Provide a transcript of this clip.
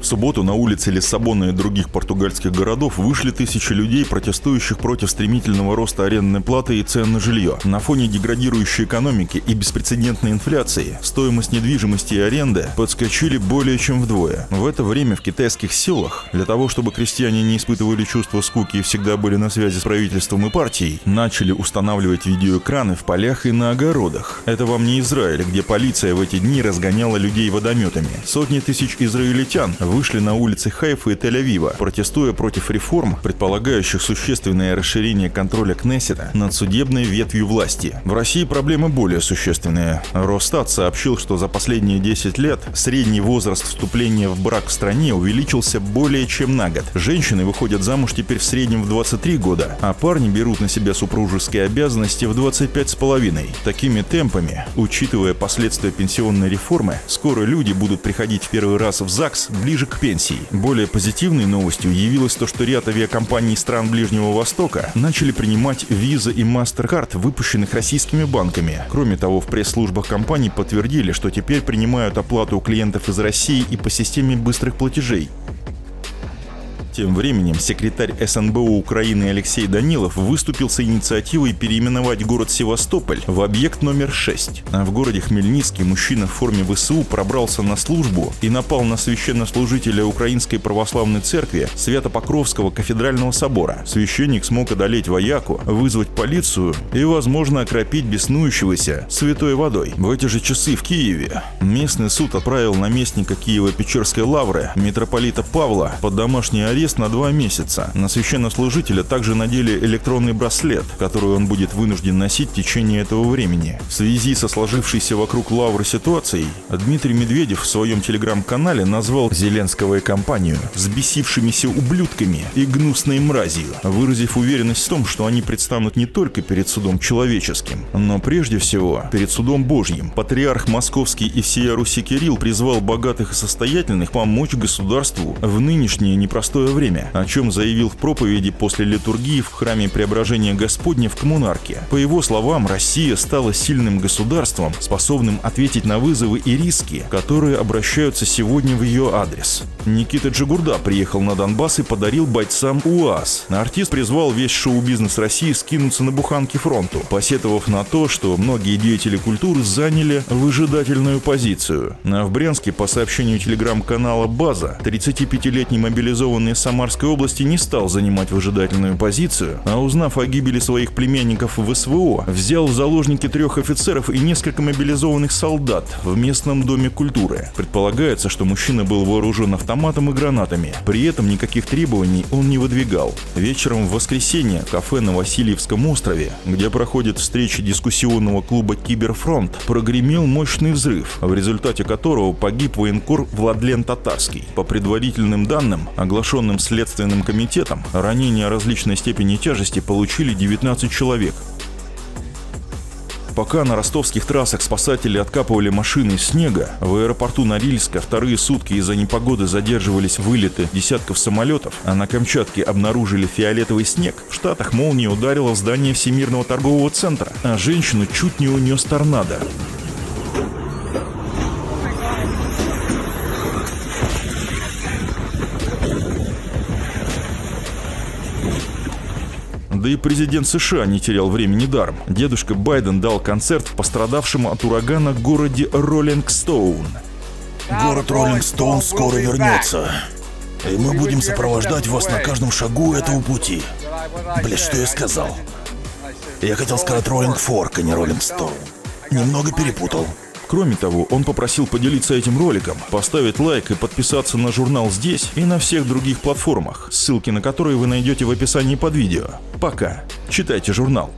субботу на улице Лиссабона и других португальских городов вышли тысячи людей, протестующих против стремительного роста арендной платы и цен на жилье. На фоне деградирующей экономики и беспрецедентной инфляции стоимость недвижимости и аренды подскочили более чем вдвое. В это время в китайских селах, для того чтобы крестьяне не испытывали чувство скуки и всегда были на связи с правительством и партией, начали устанавливать видеоэкраны в полях и на огородах. Это вам не Израиль, где полиция в эти дни разгоняла людей водометами. Сотни тысяч израильтян вышли на улицы Хайфы и Тель-Авива, протестуя против реформ, предполагающих существенное расширение контроля Кнессета над судебной ветвью власти. В России проблема более существенная. Росстат сообщил, что за последние 10 лет средний возраст вступления в брак в стране увеличился более чем на год. Женщины выходят замуж теперь в среднем в 23 года, а парни берут на себя супружеские обязанности в 25,5. Такими темпами, учитывая последствия пенсионной реформы, скоро люди будут приходить в первый раз в ЗАГС ближе к пенсии. Более позитивной новостью явилось то, что ряд авиакомпаний стран Ближнего Востока начали принимать Visa и MasterCard, выпущенных российскими банками. Кроме того, в пресс-службах компаний подтвердили, что теперь принимают оплату у клиентов из России и по системе быстрых платежей. Тем временем секретарь СНБО Украины Алексей Данилов выступил с инициативой переименовать город Севастополь в объект номер 6. А в городе Хмельницкий мужчина в форме ВСУ пробрался на службу и напал на священнослужителя Украинской Православной Церкви Свято-Покровского кафедрального собора. Священник смог одолеть вояку, вызвать полицию и, возможно, окропить беснующегося святой водой. В эти же часы в Киеве местный суд отправил наместника Киево-Печерской лавры митрополита Павла под домашний арест на 2 месяца. На священнослужителя также надели электронный браслет, который он будет вынужден носить в течение этого времени. В связи со сложившейся вокруг лавры ситуацией, Дмитрий Медведев в своем телеграм-канале назвал Зеленского и компанию взбесившимися ублюдками и гнусной мразью, выразив уверенность в том, что они предстанут не только перед судом человеческим, но прежде всего перед судом Божьим. Патриарх Московский и всея Руси Кирилл призвал богатых и состоятельных помочь государству в нынешнее непростое время, о чем заявил в проповеди после литургии в храме Преображения Господня в Коммунарке. По его словам, Россия стала сильным государством, способным ответить на вызовы и риски, которые обращаются сегодня в ее адрес. Никита Джигурда приехал на Донбасс и подарил бойцам УАЗ. Артист призвал весь шоу-бизнес России скинуться на буханки фронту, посетовав на то, что многие деятели культуры заняли выжидательную позицию. А в Брянске, по сообщению телеграм-канала «База», 35-летний мобилизованный из Самарской области не стал занимать выжидательную позицию, а узнав о гибели своих племянников в СВО, взял в заложники 3 офицеров и несколько мобилизованных солдат в местном доме культуры. Предполагается, что мужчина был вооружен автоматом и гранатами. При этом никаких требований он не выдвигал. Вечером в воскресенье в кафе на Васильевском острове, где проходит встреча дискуссионного клуба «Киберфронт», прогремел мощный взрыв, в результате которого погиб военкор Владлен Татарский. По предварительным данным, оглашенным Следственным комитетом, ранения различной степени тяжести получили 19 человек. Пока на ростовских трассах спасатели откапывали машины из снега, в аэропорту Норильска вторые сутки из-за непогоды задерживались вылеты десятков самолетов, а на Камчатке обнаружили фиолетовый снег, в Штатах молния ударила в здание Всемирного торгового центра, а женщину чуть не унес торнадо. Да и президент США не терял времени даром. Дедушка Байден дал концерт в пострадавшем от урагана городе Роллингстоун. Город Роллингстоун скоро вернется. И мы будем сопровождать вас на каждом шагу этого пути. Блять, что я сказал? Я хотел сказать Роллингфорк, а не Роллингстоун. Немного перепутал. Кроме того, он попросил поделиться этим роликом, поставить лайк и подписаться на журнал здесь и на всех других платформах, ссылки на которые вы найдете в описании под видео. Пока. Читайте журнал.